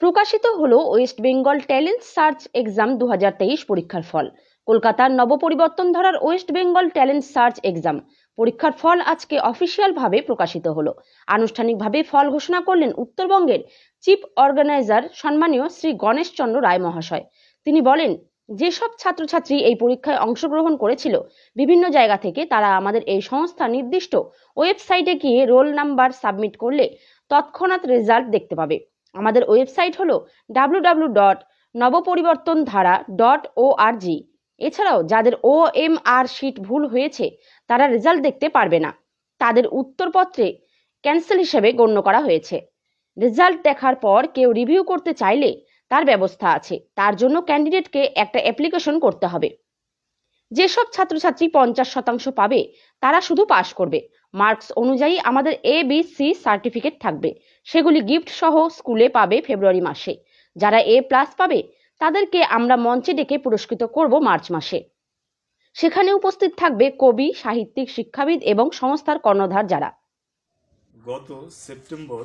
প্রকাশিত হলো West Bengal talent search exam 2023 পরীক্ষার ফল। কলকাতার নবপরিবর্তন ধারার West Bengal talent search exam পরীক্ষার ফল আজকে অফিসিয়াল ভাবে প্রকাশিত হলো। আনুষ্ঠানিকভাবে ফল ঘোষণা করলেন উত্তরবঙ্গের চিফ অর্গানাইজার সম্মানীয় শ্রী গণেশ চন্দ্র রায় মহাশয়। তিনি বলেন, যেসব ছাত্রছাত্রী এই পরীক্ষায় অংশগ্রহণ করেছিল বিভিন্ন জায়গা থেকে, তারা আমাদের এই সংস্থা নির্দিষ্ট ওয়েবসাইটে গিয়ে রোল নাম্বার সাবমিট করলে তৎক্ষণাৎ রেজাল্ট দেখতে পাবে। আমাদের ওয়েবসাইট হলো www.নবপরিবর্তনধারা.org। এছাড়াও যাদের OMR শিট ভুল হয়েছে তারা রেজাল্ট দেখতে পারবে না, তাদের উত্তরপত্রে ক্যান্সেল হিসেবে গণ্য করা হয়েছে। রেজাল্ট দেখার পর কেউ রিভিউ করতে চাইলে তার ব্যবস্থা আছে। তার জন্য ক্যান্ডিডেটকে একটা অ্যাপ্লিকেশন করতে হবে। যেসব ছাত্রছাত্রী 50% পাবে তারা শুধু পাস করবে। মার্কস অনুযায়ী আমাদের ABC সার্টিফিকেট থাকবে, সেগুলি গিফট সহ স্কুলে পাবে ফেব্রুয়ারি মাসে। যারা A+ পাবে তাদেরকে আমরা মঞ্চে ডেকে পুরস্কৃত করব মার্চ মাসে। সেখানে উপস্থিত থাকবে কবি, সাহিত্যিক, শিক্ষাবিদ এবং সংস্থার কর্ণধার যারা। গত সেপ্টেম্বর,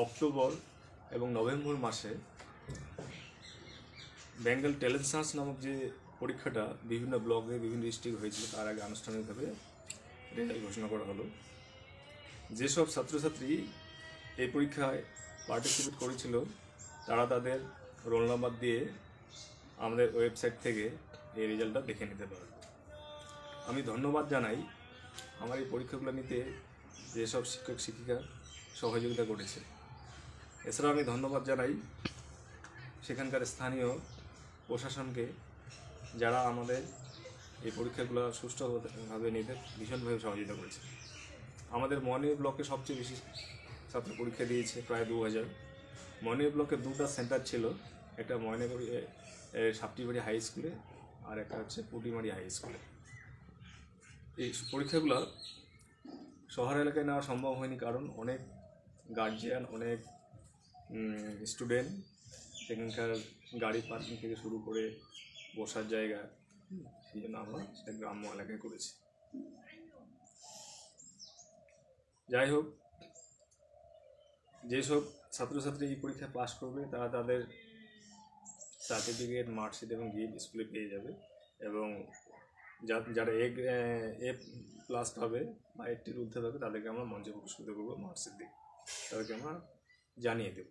অক্টোবর এবং নভেম্বর মাসে বেঙ্গল ট্যালেন্ট সার্চ নামক যে পরীক্ষাটা বিভিন্ন ব্লকে বিভিন্ন ডিস্ট্রিক্ট হয়েছিল, তার আগে আনুষ্ঠানিকভাবে রেজাল্ট ঘোষণা করা হলো। যেসব ছাত্রছাত্রী এই পরীক্ষায় পার্টিসিপেট করেছিল তারা তাদের রোল নাম্বার দিয়ে আমাদের ওয়েবসাইট থেকে এই রেজাল্টটা দেখে নিতে পারবে। আমি ধন্যবাদ জানাই আমার এই পরীক্ষাগুলো নিতে যেসব শিক্ষক শিক্ষিকা সহযোগিতা করেছে। এছাড়াও আমি ধন্যবাদ জানাই সেখানকার স্থানীয় প্রশাসনকে, যারা আমাদের এই পরীক্ষাগুলো সুষ্ঠুভাবে নিতে ভীষণভাবে সহযোগিতা করেছে। আমাদের ময়নাগুড়ি ব্লকে সবচেয়ে বেশি ছাত্র পরীক্ষা দিয়েছে, প্রায় 2000। ময়নাগুড়ি ব্লকে দুটো সেন্টার ছিল, একটা ময়নাগুড়ি সাপটিবাড়ি হাই স্কুলে আর একটা হচ্ছে পুটিমারি হাই স্কুলে। এই পরীক্ষাগুলো শহর এলাকায় নেওয়া সম্ভব হয়নি, কারণ অনেক গার্জিয়ান, অনেক স্টুডেন্ট, সেখানকার গাড়ি পার্কিং থেকে শুরু করে বসার জায়গা, সেই জন্য আমরা সেটা গ্রাম্য এলাকায় করেছি। যাই হোক, যেসব ছাত্রছাত্রী এই পরীক্ষায় পাস করবে তারা তাদের সার্টিফিকেট, মার্কশিট এবং গিফট স্কুলে পেয়ে যাবে। এবং যারা A+ পাবে বা 80-র ঊর্ধ্বে পাবে তাদেরকে আমরা মঞ্চে পুরস্কৃত করবো মার্কশিট দিয়ে, তাদেরকে আমরা জানিয়ে দেব।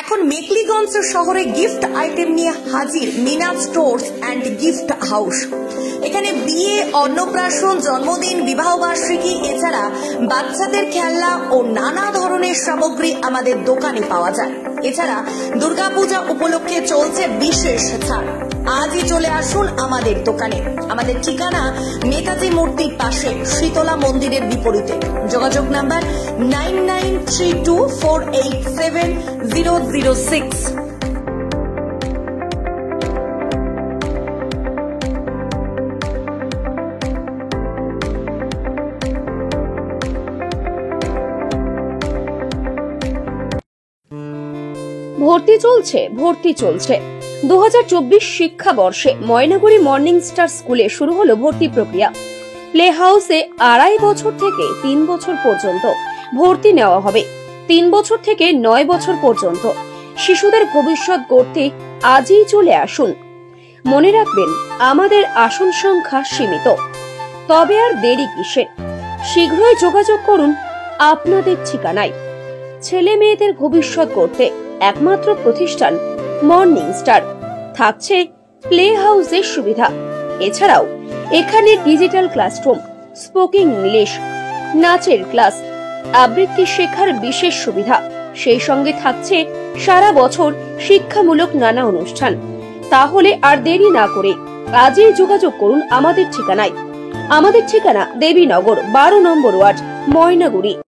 এখন মেকলিগঞ্জ শহরে গিফট আইটেম নিয়ে হাজির Mina stores and gift house. এখানে বিয়ে, অন্নপ্রাশন, জন্মদিন, বিবাহবার্ষিকী এছাড়া বাচ্চাদের খেলনা ও নানা ধরনের সামগ্রী আমাদের দোকানে পাওয়া যায়। এছাড়া দুর্গাপূজা উপলক্ষে চলছে বিশেষ ছাড়। আজই চলে আসুন আমাদের দোকানে। আমাদের ঠিকানা নেতাজি মূর্তির পাশে, শীতলা মন্দিরের বিপরীতে। যোগাযোগ নাম্বার 9932487006। ভর্তি চলছে 2024 শিক্ষাবর্ষে ময়নাগুড়ি মর্নিং স্টার স্কুলে শুরু হলো ভর্তি প্রক্রিয়া। প্লে হাউসে 2.5 বছর থেকে 3 বছর পর্যন্ত ভর্তি নেওয়া হবে। 3 বছর থেকে 9 বছর পর্যন্ত শিশুদের ভবিষ্যৎ গড়তে আজই চলে আসুন। মনে রাখবেন, আমাদের আসন সংখ্যা সীমিত, তবে আর দেরি কিসের? শীঘ্রই যোগাযোগ করুন আপনাদের ঠিকানায়। ছেলে মেয়েদের ভবিষ্যৎ গড়তে একমাত্র প্রতিষ্ঠান মর্নিং স্টার। থাকছে প্লে হাউসের সুবিধা। এছাড়াও এখানে ডিজিটাল ক্লাসরুম, স্পোকিং ইংলিশ, নাচের ক্লাস, আবৃত্তি শেখার বিশেষ সুবিধা। সেই সঙ্গে থাকছে সারা বছর শিক্ষামূলক নানা অনুষ্ঠান। তাহলে আর দেরি না করে আজই যোগাযোগ করুন আমাদের ঠিকানায়। আমাদের ঠিকানা দেবীনগর 12 নম্বর ওয়ার্ড, ময়নাগুড়ি।